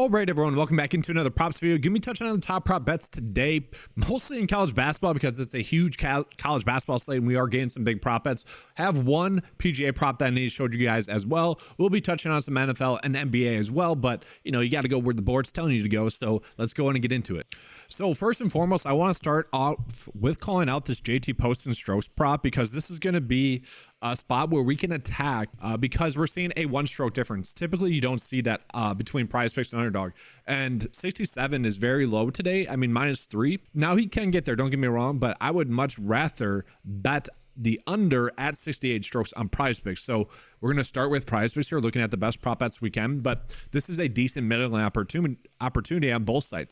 All right, everyone, welcome back into another props video. Give me touching on the top prop bets today, mostly in college basketball because it's a huge college basketball slate and we are getting some big prop bets. Have one PGA prop that I need to show you guys as well. We'll be touching on some NFL and NBA as well, but you know, you got to go where the board's telling you to go. So let's go in and get into it. So first and foremost, I want to start off with calling out this JT Poston strokes prop because this is going to be a spot where we can attack because we're seeing a one-stroke difference. Typically, you don't see that between PrizePicks and Underdog. And 67 is very low today. I mean, -3. Now, he can get there, don't get me wrong, but I would much rather bet the under at 68 strokes on PrizePicks. So we're going to start with PrizePicks here, looking at the best prop bets we can, but this is a decent middling opportunity on both sides.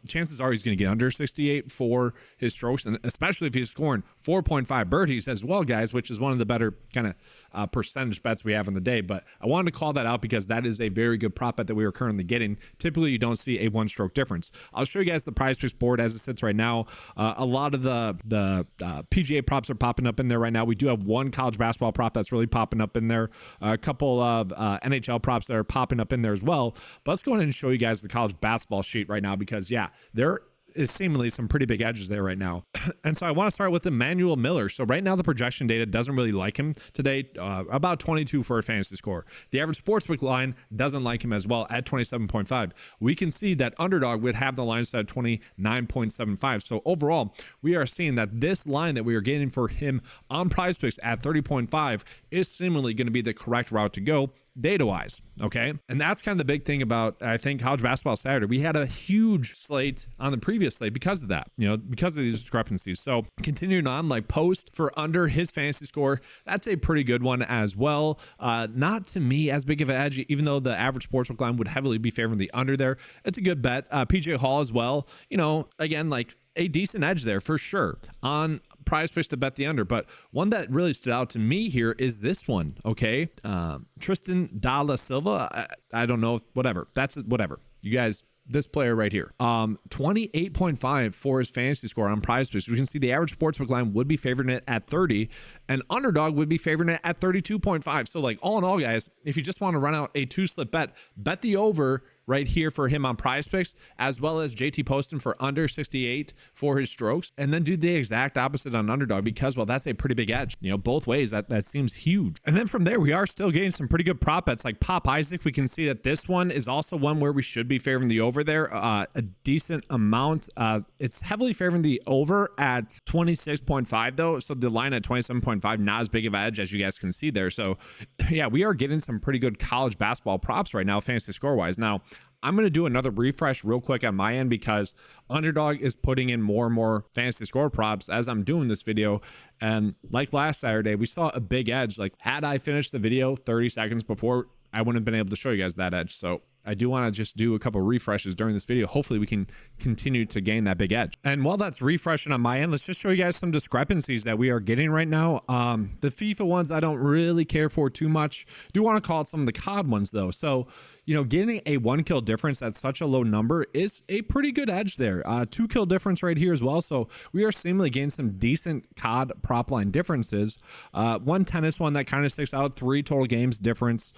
Chances are he's going to get under 68 for his strokes, and especially if he's scoring 4.5 birdies as well, guys, which is one of the better kind of percentage bets we have in the day. But I wanted to call that out because that is a very good prop bet that we are currently getting. Typically, you don't see a one-stroke difference. I'll show you guys the PrizePicks board as it sits right now. A lot of the PGA props are popping up in there right now. We do have one college basketball prop that's really popping up in there. A couple of NHL props that are popping up in there as well. But let's go ahead and show you guys the college basketball sheet right now because, yeah, there is seemingly some pretty big edges there right now. And so I want to start with Emmanuel Miller. So right now the projection data doesn't really like him today, about 22 for a fantasy score. The average sportsbook line doesn't like him as well at 27.5. We can see that Underdog would have the line set at 29.75. So overall, we are seeing that this line that we are getting for him on PrizePicks at 30.5 is seemingly going to be the correct route to go data-wise, okay? And that's kind of the big thing about, I think, college basketball Saturday. We had a huge slate on the previous slate because of that, you know, because of these discrepancies. So continuing on, like Post for under his fantasy score, that's a pretty good one as well. Not to me as big of an edge, even though the average sportsbook line would heavily be favoring the under there. It's a good bet. PJ Hall as well, you know, again, like a decent edge there for sure on PrizePicks to bet the under. But one that really stood out to me here is this one, okay? Tristan da Silva. I don't know, whatever. That's whatever. You guys, this player right here, 28.5 for his fantasy score on PrizePicks. We can see the average sportsbook line would be favoring it at 30, and Underdog would be favoring it at 32.5. So like all in all, guys, if you just want to run out a two-slip bet the over right here for him on PrizePicks, as well as JT Poston for under 68 for his strokes, and then do the exact opposite on Underdog because, well, that's a pretty big edge. You know, both ways, that seems huge. And then from there, we are still getting some pretty good prop bets like Pop Isaac. We can see that this one is also one where we should be favoring the over there a decent amount. It's heavily favoring the over at 26.5 though, so the line at 27.5, not as big of an edge as you guys can see there. So yeah, we are getting some pretty good college basketball props right now, fantasy score wise. Now, I'm going to do another refresh real quick on my end because Underdog is putting in more and more fantasy score props as I'm doing this video. And like last Saturday, we saw a big edge. Like had I finished the video 30 seconds before, I wouldn't have been able to show you guys that edge. So I do want to just do a couple refreshes during this video. Hopefully we can continue to gain that big edge. And while that's refreshing on my end, let's just show you guys some discrepancies that we are getting right now. The FIFA ones, I don't really care for too much. Do want to call it some of the COD ones though. So, you know, getting a 1 kill difference at such a low number is a pretty good edge there. 2 kill difference right here as well. So we are seemingly getting some decent COD prop line differences. One tennis one that kind of sticks out, 3 total games difference.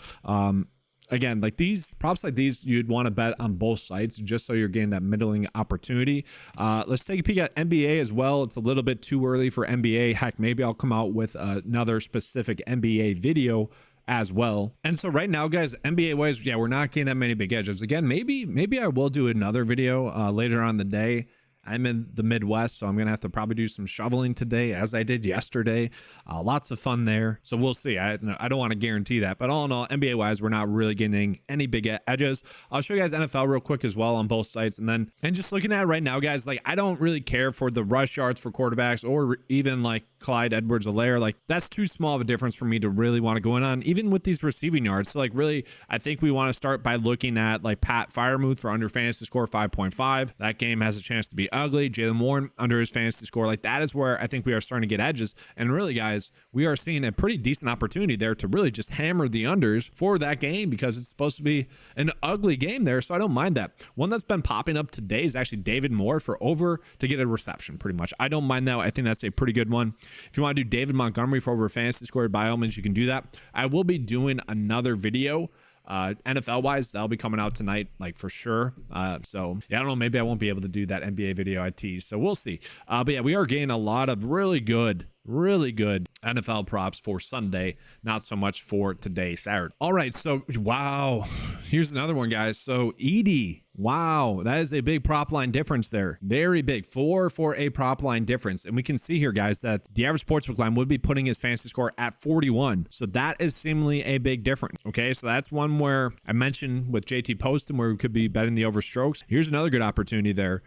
Again, like these props like these, you'd want to bet on both sides just so you're getting that middling opportunity. Let's take a peek at NBA as well. It's a little bit too early for NBA. Heck, maybe I'll come out with another specific NBA video as well. And so right now, guys, NBA wise, yeah, we're not getting that many big edges. Again, maybe I will do another video later on in the day. I'm in the Midwest, so I'm going to have to probably do some shoveling today as I did yesterday. Lots of fun there. So we'll see. I don't want to guarantee that. But all in all, NBA-wise, we're not really getting any big edges. I'll show you guys NFL real quick as well on both sites. And just looking at it right now, guys, like I don't really care for the rush yards for quarterbacks or even like Clyde Edwards-Helaire. Like that's too small of a difference for me to really want to go in on, even with these receiving yards. So like really, I think we want to start by looking at like Pat Freiermuth for under fantasy score 5.5. That game has a chance to be ugly. Jalen Warren under his fantasy score, like that is where I think we are starting to get edges. And really, guys, we are seeing a pretty decent opportunity there to really just hammer the unders for that game because it's supposed to be an ugly game there. So I don't mind that. One that's been popping up today is actually David Moore for over to get a reception pretty much. I don't mind that. I think that's a pretty good one. If you want to do David Montgomery for over a fantasy score, by all means, you can do that. I will be doing another video NFL wise, that'll be coming out tonight, like for sure. So yeah, I don't know, maybe I won't be able to do that NBA video I teased, so we'll see. But yeah, we are getting a lot of really good NFL props for Sunday, not so much for today, Saturday. All right, so wow, here's another one, guys. So Edie, wow, that is a big prop line difference there, very big, 4 for a prop line difference. And we can see here, guys, that the average sportsbook line would be putting his fantasy score at 41, so that is seemingly a big difference. Okay, so that's one where I mentioned with JT Poston where we could be betting the over strokes. Here's another good opportunity there,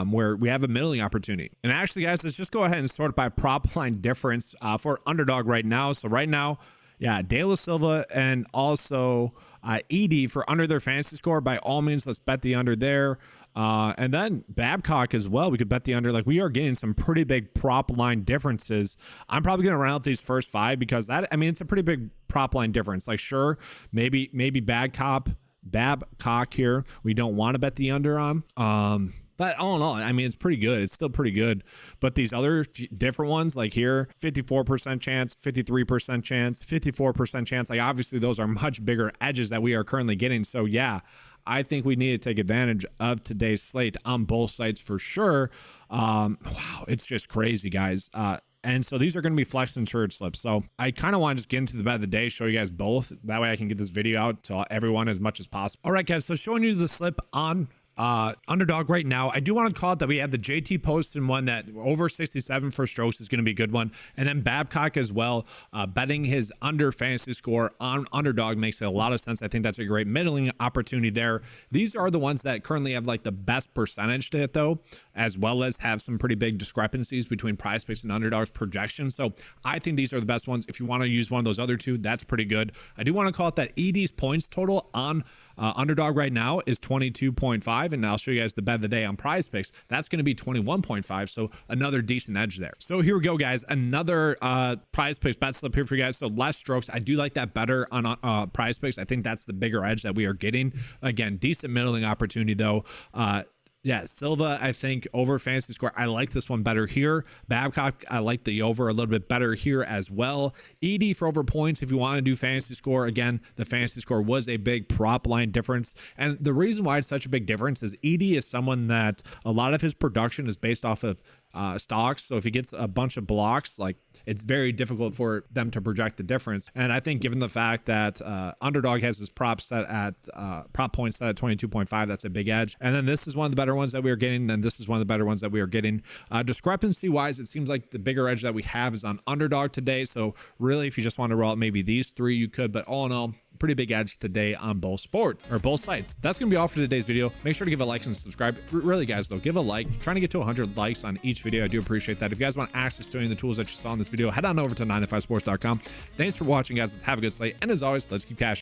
where we have a middling opportunity. And actually, guys, let's just go ahead and sort it by prop line difference for underdog right now. So right now, yeah, Da Silva and also Edie for under their fantasy score. By all means, let's bet the under there. And then Babcock as well, we could bet the under. Like, we are getting some pretty big prop line differences. I'm probably going to round out these first 5 because that, I mean, it's a pretty big prop line difference. Like, sure, maybe Babcock here we don't want to bet the under on. But all in all, I mean, it's pretty good. It's still pretty good. But these other different ones, like here, 54% chance, 53% chance, 54% chance. Like, obviously, those are much bigger edges that we are currently getting. So, yeah, I think we need to take advantage of today's slate on both sides for sure. Wow, it's just crazy, guys. And so these are going to be flex insured slips. So I kind of want to just get into the bet of the day, show you guys both. That way I can get this video out to everyone as much as possible. All right, guys. So showing you the slip on underdog right now. I do want to call it that we have the JT Poston one that over 67 for strokes is going to be a good one, and then Babcock as well, betting his under fantasy score on underdog makes a lot of sense. I think that's a great middling opportunity there. These are the ones that currently have like the best percentage to hit though, as well as have some pretty big discrepancies between PrizePicks and underdogs projections. So I think these are the best ones. If you want to use one of those other two, that's pretty good. I do want to call it that Edie's points total on underdog right now is 22.5, and I'll show you guys the bet of the day on PrizePicks. That's going to be 21.5, so another decent edge there. So here we go, guys. Another PrizePicks bet slip here for you guys. So less strokes. I do like that better on PrizePicks. I think that's the bigger edge that we are getting. Again, decent middling opportunity though. Yeah, Silva, I think over fantasy score. I like this one better here. Babcock, I like the over a little bit better here as well. Edie for over points. If you want to do fantasy score, again, the fantasy score was a big prop line difference. And the reason why it's such a big difference is Edie is someone that a lot of his production is based off of stocks. So if he gets a bunch of blocks, like, it's very difficult for them to project the difference. And I think given the fact that underdog has his prop set at prop points set at 22.5, that's a big edge. And then this is one of the better ones that we are getting. Then this is one of the better ones that we are getting. Discrepancy wise, it seems like the bigger edge that we have is on underdog today. So really, if you just want to roll out maybe these 3, you could. But all in all, pretty big edge today on both sports or both sites. That's gonna be all for today's video. Make sure to give a like and subscribe. Really, guys, though, give a like. Trying to get to 100 likes on each video. I do appreciate that. If you guys want access to any of the tools that you saw in this video, head on over to 905sports.com. Thanks for watching, guys. Let's have a good slate, and as always, let's keep cashing.